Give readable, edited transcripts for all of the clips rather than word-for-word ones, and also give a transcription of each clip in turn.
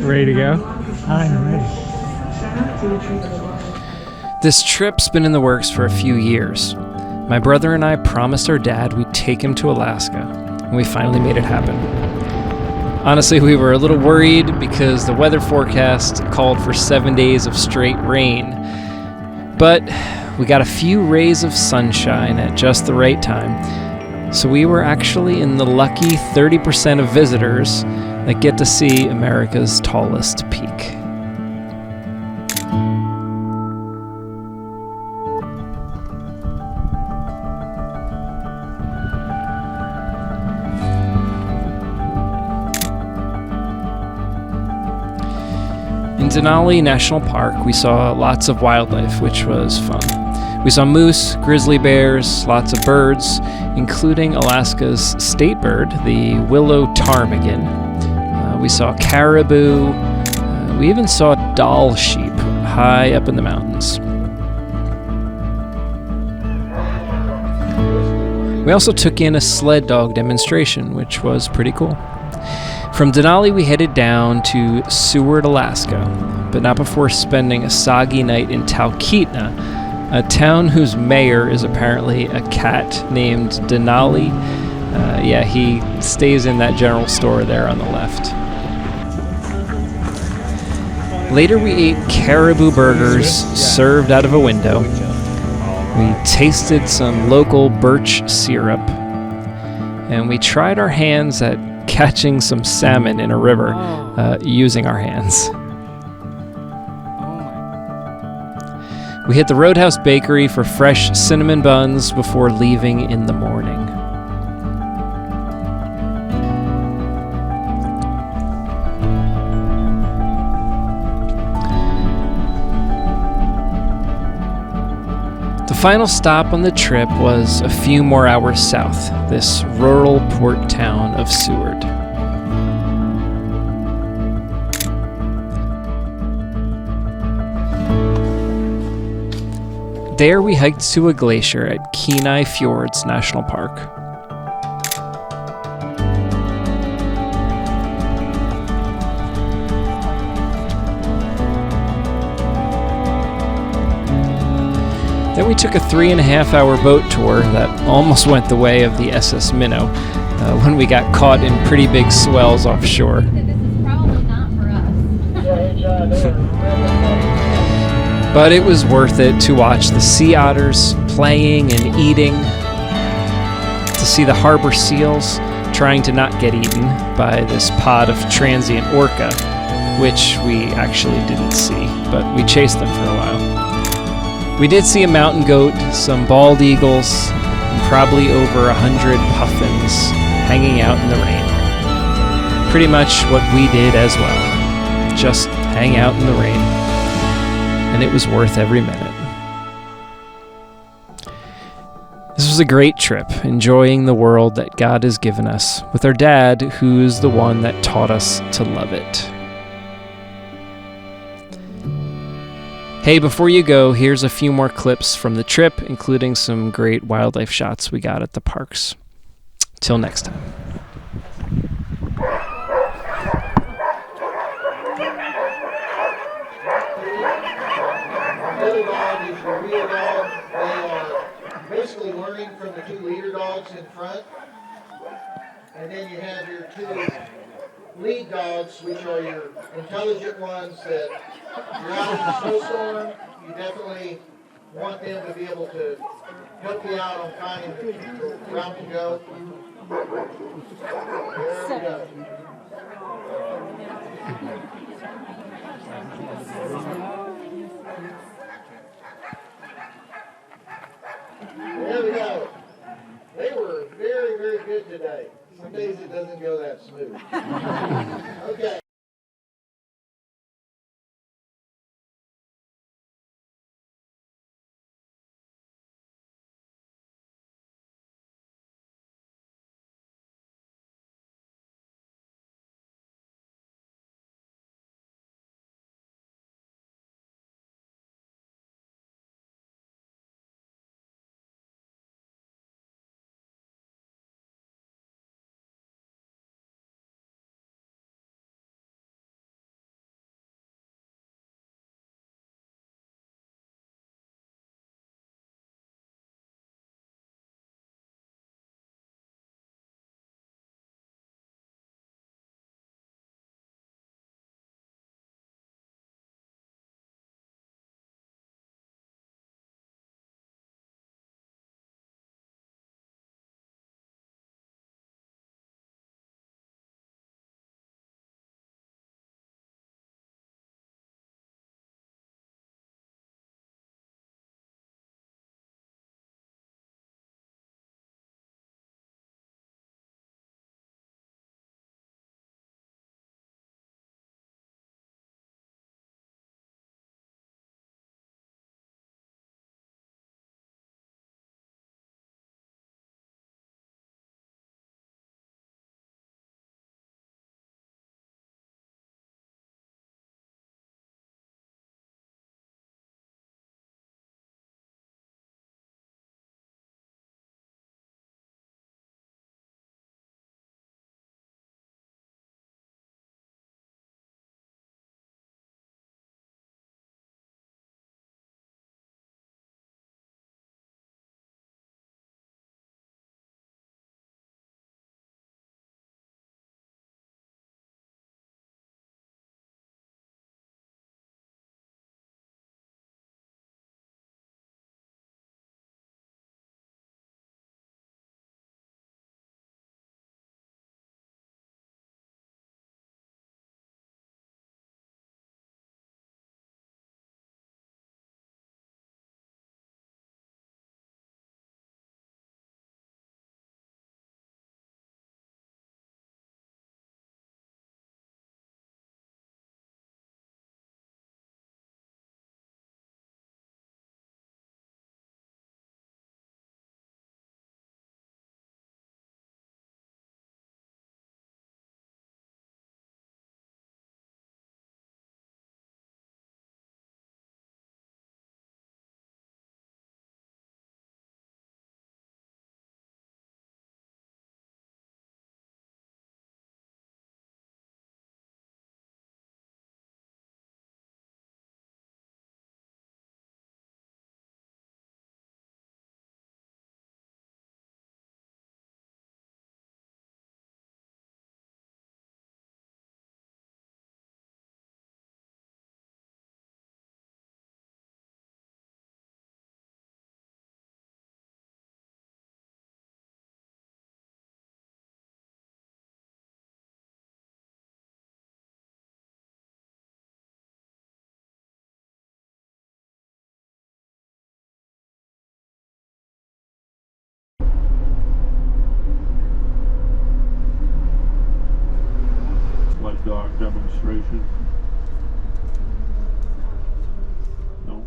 Ready to go? I'm ready. This trip's been in the works for a few years. My brother and I promised our dad we'd take him to Alaska, and we finally made it happen. Honestly, we were a little worried because the weather forecast called for 7 days of straight rain. But we got a few rays of sunshine at just the right time, so we were actually in the lucky 30% of visitors that get to see America's tallest peak. In Denali National Park, we saw lots of wildlife, which was fun. We saw moose, grizzly bears, lots of birds, including Alaska's state bird, the willow ptarmigan. We saw caribou. We even saw doll sheep high up in the mountains. We also took in a sled dog demonstration, which was pretty cool. From Denali, we headed down to Seward, Alaska, but not before spending a soggy night in Talkeetna, a town whose mayor is apparently a cat named Denali. He stays in that general store there on the left. Later, we ate caribou burgers served out of a window. We tasted some local birch syrup, and we tried our hands at catching some salmon in a river using our hands. We hit the Roadhouse Bakery for fresh cinnamon buns before leaving in the morning. The final stop on the trip was a few more hours south, this rural port town of Seward. There we hiked to a glacier at Kenai Fjords National Park. Then we took a 3.5-hour boat tour that almost went the way of the SS Minnow when we got caught in pretty big swells offshore. This is probably not for us. But it was worth it to watch the sea otters playing and eating, to see the harbor seals trying to not get eaten by this pod of transient orca, which we actually didn't see, but we chased them for a while. We did see a mountain goat, some bald eagles, and probably over 100 puffins hanging out in the rain. Pretty much what we did as well. Just hang out in the rain. And it was worth every minute. This was a great trip, enjoying the world that God has given us, with our dad, who's the one that taught us to love it. Hey, before you go, here's a few more clips from the trip, including some great wildlife shots we got at the parks. Till next time. Little dog is your real dog. They are basically learning from the two leader dogs in front. And then you have your two lead dogs, which are your intelligent ones that you're out in a snowstorm. You definitely want them to be able to help you out on finding the route to go. There we go. There we go. They were very, very good today. Some days it doesn't go that smooth. Okay. illustration? No.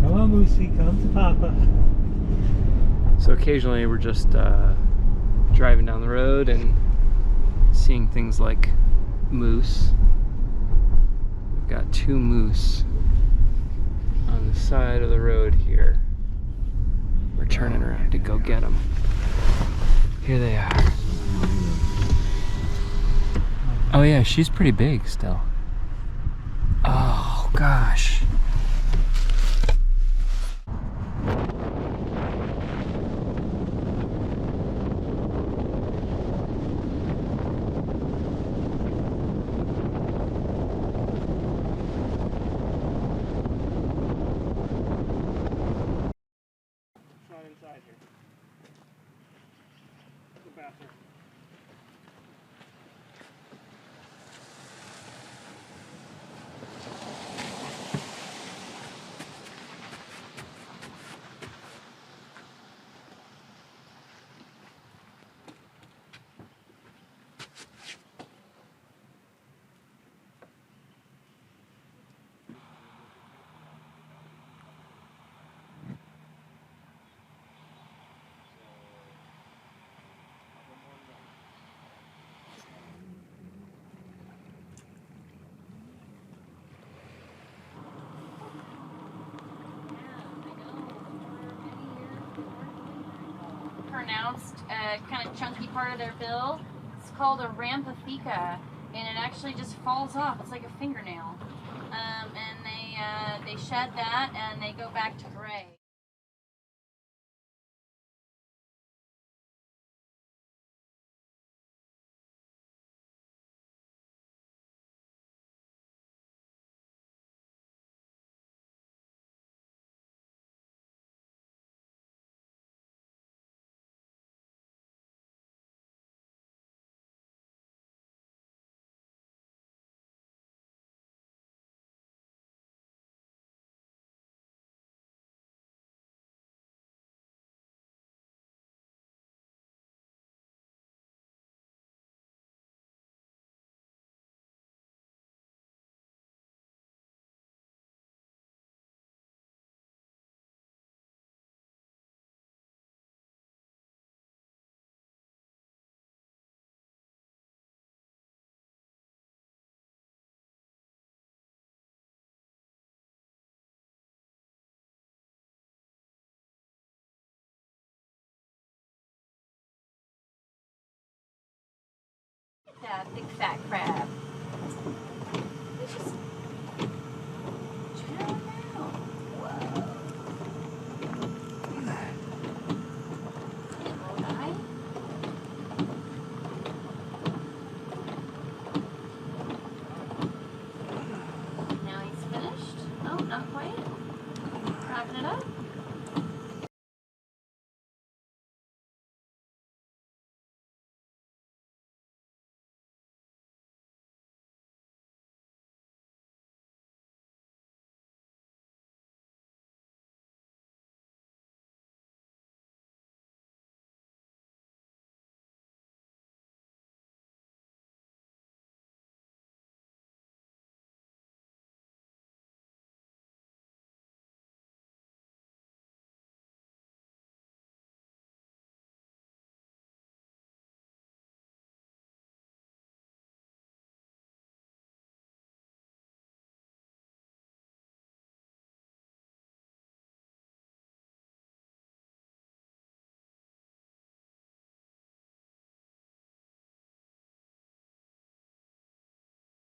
Come on, Moosey, come to Papa. So occasionally we're just driving down the road and seeing things like moose. We've got 2 moose on the side of the road here. We're turning around to go get them. Here they are. Oh yeah, she's pretty big still. Oh gosh. Inside here. The bathroom. Pronounced kind of chunky part of their bill. It's called a rampatheca, and it actually just falls off. It's like a fingernail, and they shed that and they go back to gray. That big fat crab. It's just chill now. Whoa. Little guy. Now he's finished. Oh, not quite. Wrapping it up.